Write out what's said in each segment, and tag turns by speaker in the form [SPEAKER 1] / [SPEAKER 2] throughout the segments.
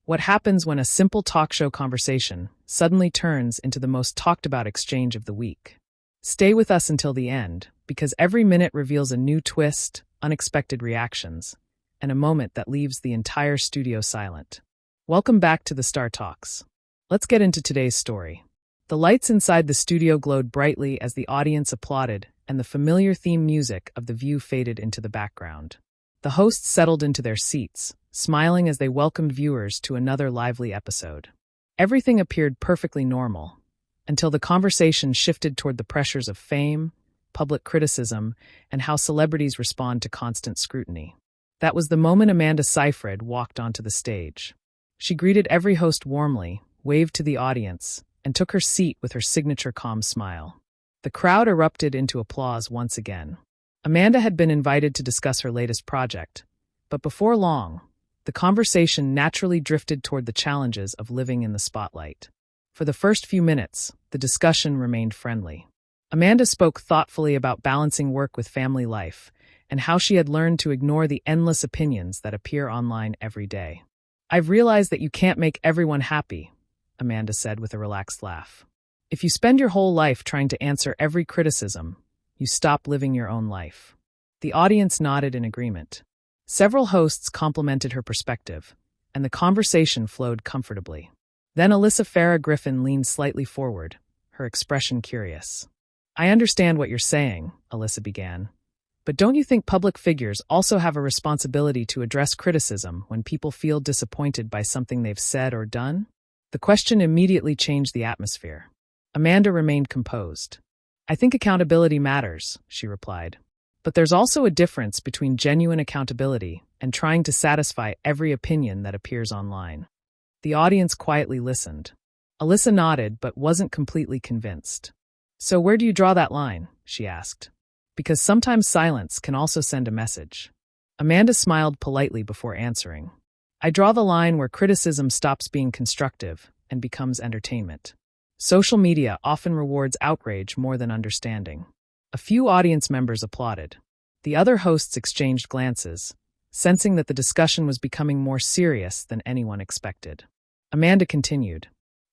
[SPEAKER 1] What happens when a simple talk show conversation suddenly turns into the most talked about exchange of the week. Stay with us until the end, because every minute reveals a new twist, unexpected reactions, and a moment that leaves the entire studio silent. Welcome back to the Star Talks. Let's get into today's story. The lights inside the studio glowed brightly as the audience applauded, and the familiar theme music of The View faded into the background. The hosts settled into their seats, smiling as they welcomed viewers to another lively episode. Everything appeared perfectly normal, until the conversation shifted toward the pressures of fame, public criticism, and how celebrities respond to constant scrutiny. That was the moment Amanda Seyfried walked onto the stage. She greeted every host warmly, waved to the audience, and took her seat with her signature calm smile. The crowd erupted into applause once again. Amanda had been invited to discuss her latest project, but before long, the conversation naturally drifted toward the challenges of living in the spotlight. For the first few minutes, the discussion remained friendly. Amanda spoke thoughtfully about balancing work with family life and how she had learned to ignore the endless opinions that appear online every day. "I've realized that you can't make everyone happy," Amanda said with a relaxed laugh. "If you spend your whole life trying to answer every criticism, you stop living your own life." The audience nodded in agreement. Several hosts complimented her perspective, and the conversation flowed comfortably. Then Alyssa Farah Griffin leaned slightly forward, her expression curious. "I understand what you're saying," Alyssa began, "but don't you think public figures also have a responsibility to address criticism when people feel disappointed by something they've said or done?" The question immediately changed the atmosphere. Amanda remained composed. "I think accountability matters," she replied. "But there's also a difference between genuine accountability and trying to satisfy every opinion that appears online." The audience quietly listened. Alyssa nodded but wasn't completely convinced. "So where do you draw that line?" she asked. "Because sometimes silence can also send a message." Amanda smiled politely before answering. "I draw the line where criticism stops being constructive and becomes entertainment. Social media often rewards outrage more than understanding." A few audience members applauded. The other hosts exchanged glances, sensing that the discussion was becoming more serious than anyone expected. Amanda continued,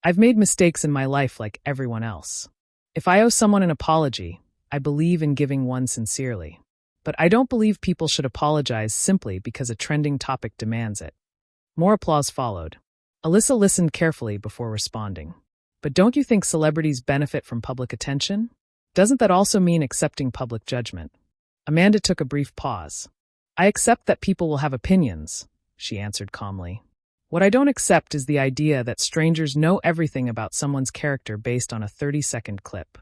[SPEAKER 1] "I've made mistakes in my life like everyone else. If I owe someone an apology, I believe in giving one sincerely. But I don't believe people should apologize simply because a trending topic demands it." More applause followed. Alyssa listened carefully before responding. "But don't you think celebrities benefit from public attention? Doesn't that also mean accepting public judgment?" Amanda took a brief pause. "I accept that people will have opinions," she answered calmly. "What I don't accept is the idea that strangers know everything about someone's character based on a 30-second clip."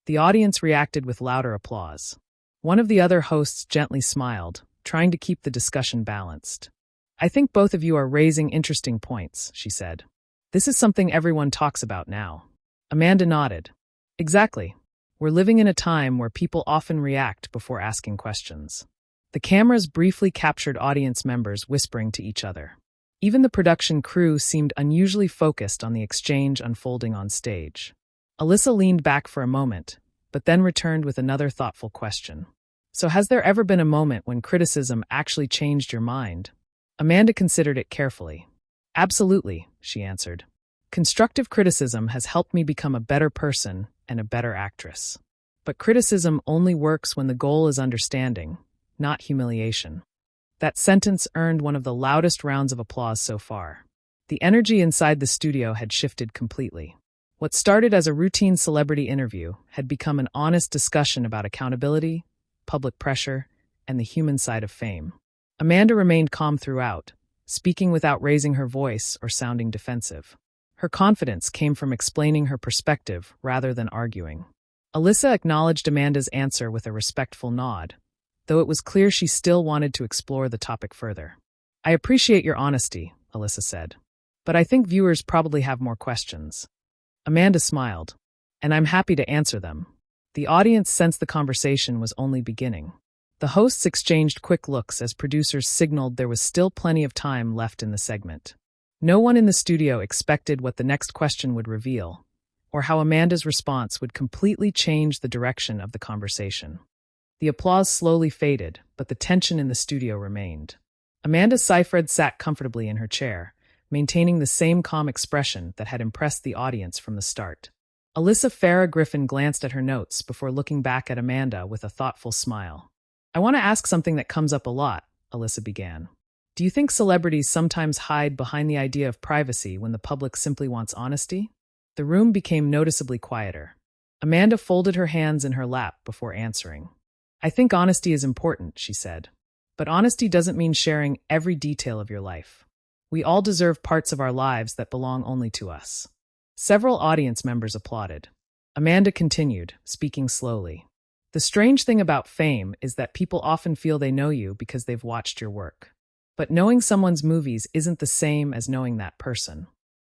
[SPEAKER 1] The audience reacted with louder applause. One of the other hosts gently smiled, trying to keep the discussion balanced. "I think both of you are raising interesting points," she said. "This is something everyone talks about now." Amanda nodded. "Exactly. We're living in a time where people often react before asking questions." The cameras briefly captured audience members whispering to each other. Even the production crew seemed unusually focused on the exchange unfolding on stage. Alyssa leaned back for a moment, but then returned with another thoughtful question. "So has there ever been a moment when criticism actually changed your mind?" Amanda considered it carefully. "Absolutely," she answered. "Constructive criticism has helped me become a better person and a better actress. But criticism only works when the goal is understanding, not humiliation." That sentence earned one of the loudest rounds of applause so far. The energy inside the studio had shifted completely. What started as a routine celebrity interview had become an honest discussion about accountability, public pressure, and the human side of fame. Amanda remained calm throughout, speaking without raising her voice or sounding defensive. Her confidence came from explaining her perspective rather than arguing. Alyssa acknowledged Amanda's answer with a respectful nod, though it was clear she still wanted to explore the topic further. "I appreciate your honesty," Alyssa said, "but I think viewers probably have more questions." Amanda smiled, "And I'm happy to answer them." The audience sensed the conversation was only beginning. The hosts exchanged quick looks as producers signaled there was still plenty of time left in the segment. No one in the studio expected what the next question would reveal, or how Amanda's response would completely change the direction of the conversation. The applause slowly faded, but the tension in the studio remained. Amanda Seyfried sat comfortably in her chair, maintaining the same calm expression that had impressed the audience from the start. Alyssa Farah Griffin glanced at her notes before looking back at Amanda with a thoughtful smile. "I want to ask something that comes up a lot," Alyssa began. "Do you think celebrities sometimes hide behind the idea of privacy when the public simply wants honesty?" The room became noticeably quieter. Amanda folded her hands in her lap before answering. "I think honesty is important," she said. "But honesty doesn't mean sharing every detail of your life. We all deserve parts of our lives that belong only to us." Several audience members applauded. Amanda continued, speaking slowly. "The strange thing about fame is that people often feel they know you because they've watched your work. But knowing someone's movies isn't the same as knowing that person."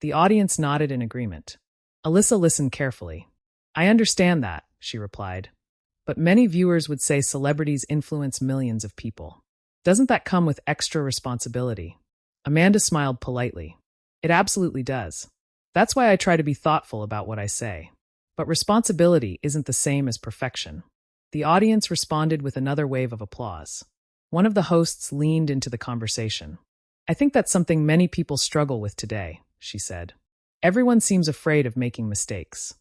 [SPEAKER 1] The audience nodded in agreement. Alyssa listened carefully. "I understand that," she replied. "But many viewers would say celebrities influence millions of people. Doesn't that come with extra responsibility?" Amanda smiled politely. "It absolutely does. That's why I try to be thoughtful about what I say. But responsibility isn't the same as perfection." The audience responded with another wave of applause. One of the hosts leaned into the conversation. "I think that's something many people struggle with today," she said. "Everyone seems afraid of making mistakes."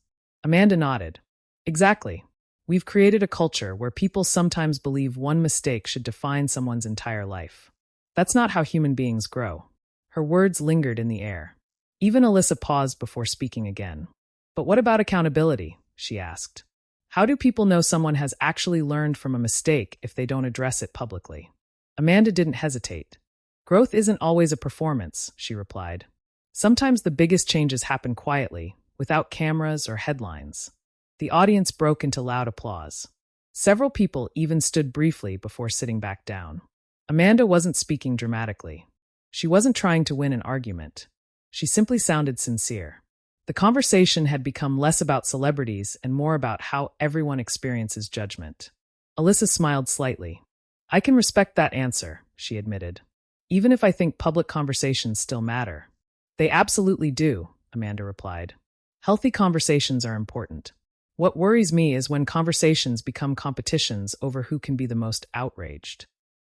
[SPEAKER 1] Amanda nodded. "Exactly. We've created a culture where people sometimes believe one mistake should define someone's entire life. That's not how human beings grow." Her words lingered in the air. Even Alyssa paused before speaking again. "But what about accountability?" she asked. "How do people know someone has actually learned from a mistake if they don't address it publicly?" Amanda didn't hesitate. "Growth isn't always a performance," she replied. "Sometimes the biggest changes happen quietly, without cameras or headlines." The audience broke into loud applause. Several people even stood briefly before sitting back down. Amanda wasn't speaking dramatically. She wasn't trying to win an argument. She simply sounded sincere. The conversation had become less about celebrities and more about how everyone experiences judgment. Alyssa smiled slightly. "I can respect that answer," she admitted. "Even if I think public conversations still matter." "They absolutely do," Amanda replied. "Healthy conversations are important. What worries me is when conversations become competitions over who can be the most outraged."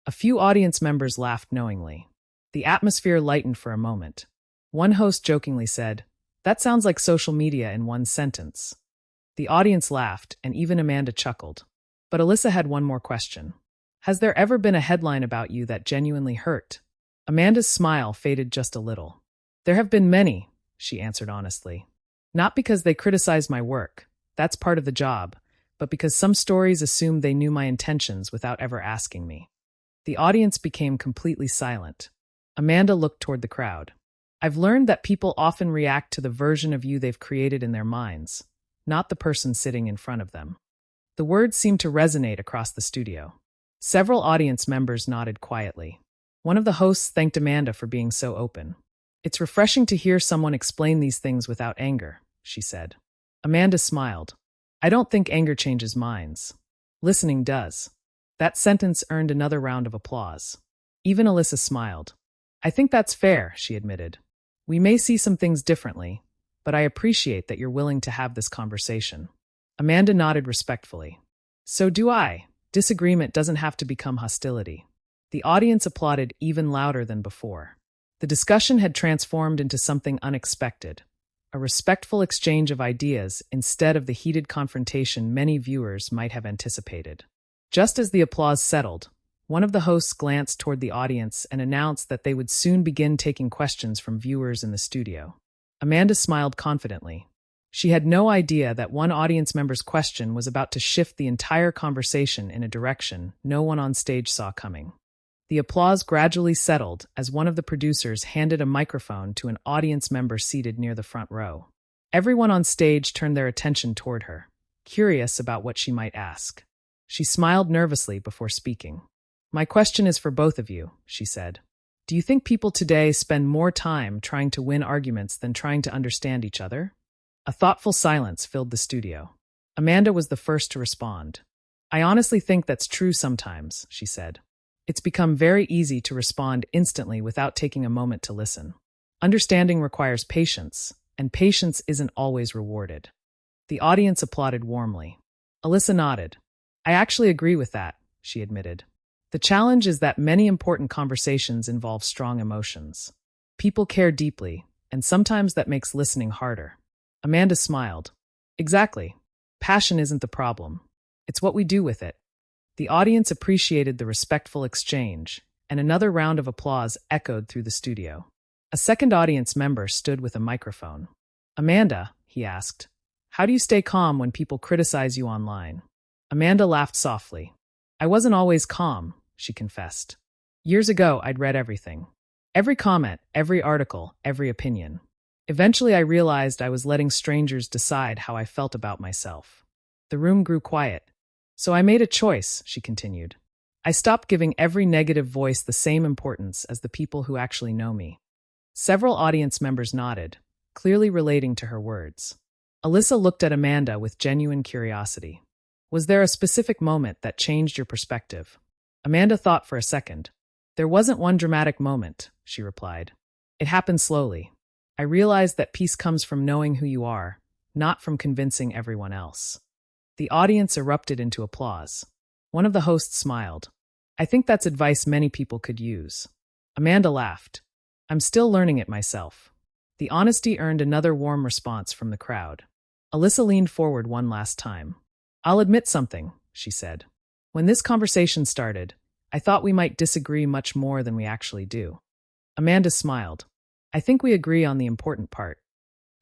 [SPEAKER 1] A few audience members laughed knowingly. The atmosphere lightened for a moment. One host jokingly said, "That sounds like social media in one sentence." The audience laughed, and even Amanda chuckled. But Alyssa had one more question. "Has there ever been a headline about you that genuinely hurt?" Amanda's smile faded just a little. "There have been many," she answered honestly. "Not because they criticized my work. That's part of the job, but because some stories assumed they knew my intentions without ever asking me." The audience became completely silent. Amanda looked toward the crowd. "I've learned that people often react to the version of you they've created in their minds, not the person sitting in front of them." The words seemed to resonate across the studio. Several audience members nodded quietly. One of the hosts thanked Amanda for being so open. "It's refreshing to hear someone explain these things without anger," she said. Amanda smiled. "I don't think anger changes minds. Listening does." That sentence earned another round of applause. Even Alyssa smiled. "I think that's fair," she admitted. "We may see some things differently, but I appreciate that you're willing to have this conversation." Amanda nodded respectfully. "So do I. Disagreement doesn't have to become hostility." The audience applauded even louder than before. The discussion had transformed into something unexpected, a respectful exchange of ideas instead of the heated confrontation many viewers might have anticipated. Just as the applause settled, one of the hosts glanced toward the audience and announced that they would soon begin taking questions from viewers in the studio. Amanda smiled confidently. She had no idea that one audience member's question was about to shift the entire conversation in a direction no one on stage saw coming. The applause gradually settled as one of the producers handed a microphone to an audience member seated near the front row. Everyone on stage turned their attention toward her, curious about what she might ask. She smiled nervously before speaking. "My question is for both of you," she said. "Do you think people today spend more time trying to win arguments than trying to understand each other?" A thoughtful silence filled the studio. Amanda was the first to respond. "I honestly think that's true sometimes," she said. "It's become very easy to respond instantly without taking a moment to listen. Understanding requires patience, and patience isn't always rewarded." The audience applauded warmly. Alyssa nodded. "I actually agree with that," she admitted. "The challenge is that many important conversations involve strong emotions. People care deeply, and sometimes that makes listening harder. Amanda smiled. Exactly. Passion isn't the problem. It's what we do with it. The audience appreciated the respectful exchange, and another round of applause echoed through the studio. A second audience member stood with a microphone. Amanda, he asked, how do you stay calm when people criticize you online? Amanda laughed softly. I wasn't always calm, she confessed. Years ago, I'd read everything. Every comment, every article, every opinion. Eventually, I realized I was letting strangers decide how I felt about myself. The room grew quiet. So I made a choice, she continued. I stopped giving every negative voice the same importance as the people who actually know me. Several audience members nodded, clearly relating to her words. Alyssa looked at Amanda with genuine curiosity. Was there a specific moment that changed your perspective? Amanda thought for a second. There wasn't one dramatic moment, she replied. It happened slowly. I realized that peace comes from knowing who you are, not from convincing everyone else. The audience erupted into applause. One of the hosts smiled. I think that's advice many people could use. Amanda laughed. I'm still learning it myself. The honesty earned another warm response from the crowd. Alyssa leaned forward one last time. I'll admit something, she said. When this conversation started, I thought we might disagree much more than we actually do. Amanda smiled. I think we agree on the important part.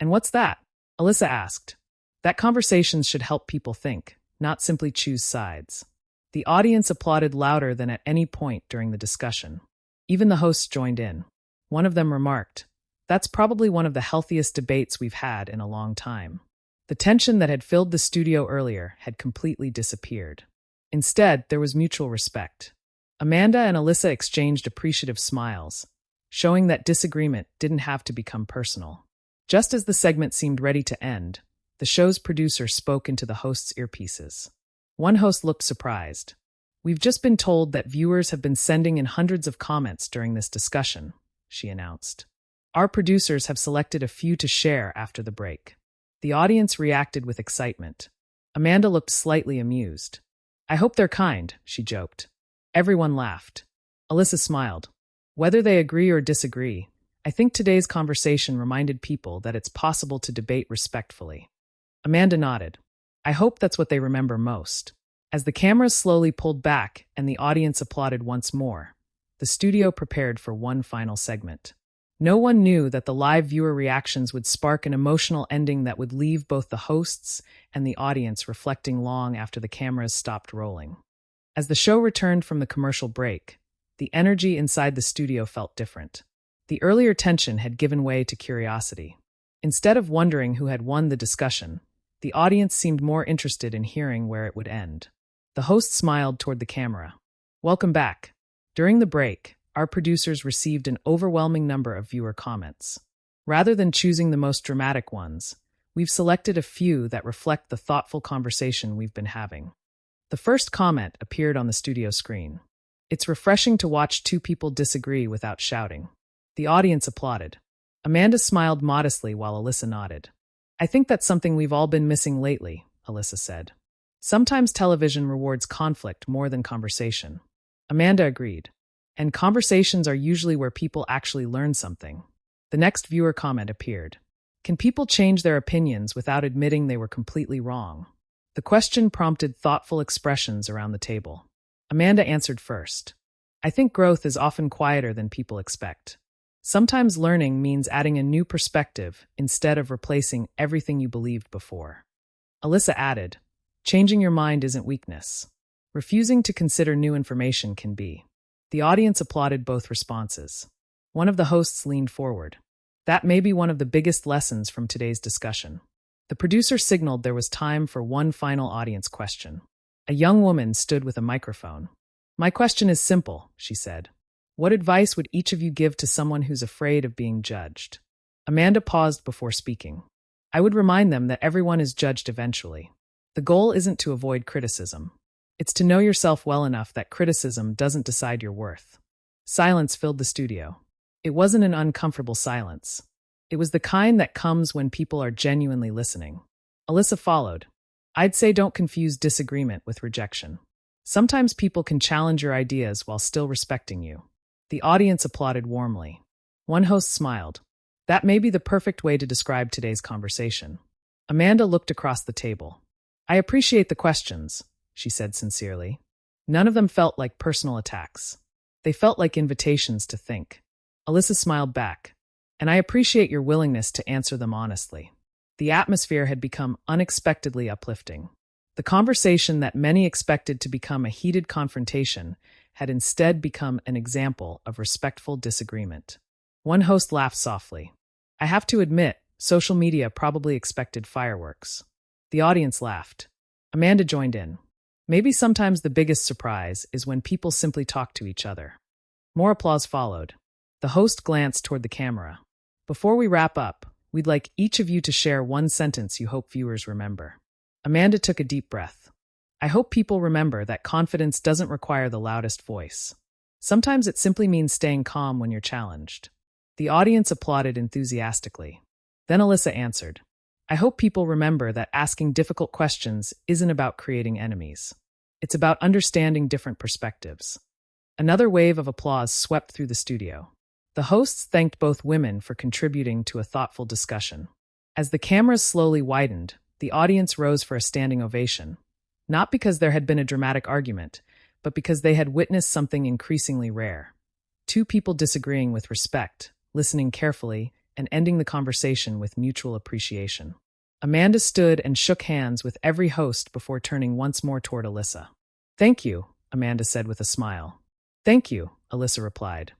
[SPEAKER 1] And what's that? Alyssa asked. That conversations should help people think, not simply choose sides. The audience applauded louder than at any point during the discussion. Even the hosts joined in. One of them remarked, that's probably one of the healthiest debates we've had in a long time. The tension that had filled the studio earlier had completely disappeared. Instead, there was mutual respect. Amanda and Alyssa exchanged appreciative smiles, showing that disagreement didn't have to become personal. Just as the segment seemed ready to end, the show's producer spoke into the host's earpieces. One host looked surprised. We've just been told that viewers have been sending in hundreds of comments during this discussion, she announced. Our producers have selected a few to share after the break. The audience reacted with excitement. Amanda looked slightly amused. I hope they're kind, she joked. Everyone laughed. Alyssa smiled. Whether they agree or disagree, I think today's conversation reminded people that it's possible to debate respectfully. Amanda nodded. I hope that's what they remember most. As the cameras slowly pulled back and the audience applauded once more, the studio prepared for one final segment. No one knew that the live viewer reactions would spark an emotional ending that would leave both the hosts and the audience reflecting long after the cameras stopped rolling. As the show returned from the commercial break, the energy inside the studio felt different. The earlier tension had given way to curiosity. Instead of wondering who had won the discussion, the audience seemed more interested in hearing where it would end. The host smiled toward the camera. Welcome back. During the break, our producers received an overwhelming number of viewer comments. Rather than choosing the most dramatic ones, we've selected a few that reflect the thoughtful conversation we've been having. The first comment appeared on the studio screen. It's refreshing to watch two people disagree without shouting. The audience applauded. Amanda smiled modestly while Alyssa nodded. I think that's something we've all been missing lately, Alyssa said. Sometimes television rewards conflict more than conversation. Amanda agreed. And conversations are usually where people actually learn something. The next viewer comment appeared. Can people change their opinions without admitting they were completely wrong? The question prompted thoughtful expressions around the table. Amanda answered first. I think growth is often quieter than people expect. Sometimes learning means adding a new perspective instead of replacing everything you believed before. Alyssa added, changing your mind isn't weakness. Refusing to consider new information can be. The audience applauded both responses. One of the hosts leaned forward. That may be one of the biggest lessons from today's discussion. The producer signaled there was time for one final audience question. A young woman stood with a microphone. My question is simple, she said. What advice would each of you give to someone who's afraid of being judged? Amanda paused before speaking. I would remind them that everyone is judged eventually. The goal isn't to avoid criticism. It's to know yourself well enough that criticism doesn't decide your worth. Silence filled the studio. It wasn't an uncomfortable silence. It was the kind that comes when people are genuinely listening. Alyssa followed. I'd say don't confuse disagreement with rejection. Sometimes people can challenge your ideas while still respecting you. The audience applauded warmly. One host smiled. That may be the perfect way to describe today's conversation. Amanda looked across the table. I appreciate the questions, she said sincerely. None of them felt like personal attacks. They felt like invitations to think. Alyssa smiled back. And I appreciate your willingness to answer them honestly. The atmosphere had become unexpectedly uplifting. The conversation that many expected to become a heated confrontation had instead become an example of respectful disagreement. One host laughed softly. I have to admit, social media probably expected fireworks. The audience laughed. Amanda joined in. Maybe sometimes the biggest surprise is when people simply talk to each other. More applause followed. The host glanced toward the camera. Before we wrap up, we'd like each of you to share one sentence you hope viewers remember. Amanda took a deep breath. I hope people remember that confidence doesn't require the loudest voice. Sometimes it simply means staying calm when you're challenged. The audience applauded enthusiastically. Then Alyssa answered. I hope people remember that asking difficult questions isn't about creating enemies. It's about understanding different perspectives. Another wave of applause swept through the studio. The hosts thanked both women for contributing to a thoughtful discussion. As the cameras slowly widened, the audience rose for a standing ovation, not because there had been a dramatic argument, but because they had witnessed something increasingly rare. Two people disagreeing with respect, listening carefully, and ending the conversation with mutual appreciation. Amanda stood and shook hands with every host before turning once more toward Alyssa. Thank you, Amanda said with a smile. Thank you, Alyssa replied.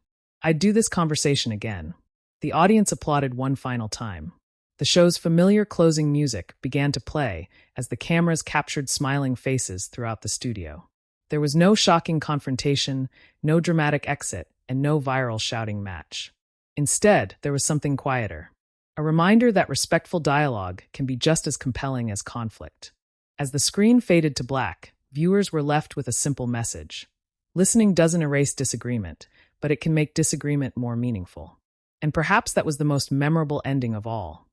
[SPEAKER 1] I'd do this conversation again. The audience applauded one final time. The show's familiar closing music began to play as the cameras captured smiling faces throughout the studio. There was no shocking confrontation, no dramatic exit, and no viral shouting match. Instead, there was something quieter. A reminder that respectful dialogue can be just as compelling as conflict. As the screen faded to black, viewers were left with a simple message. Listening doesn't erase disagreement, but it can make disagreement more meaningful. And perhaps that was the most memorable ending of all.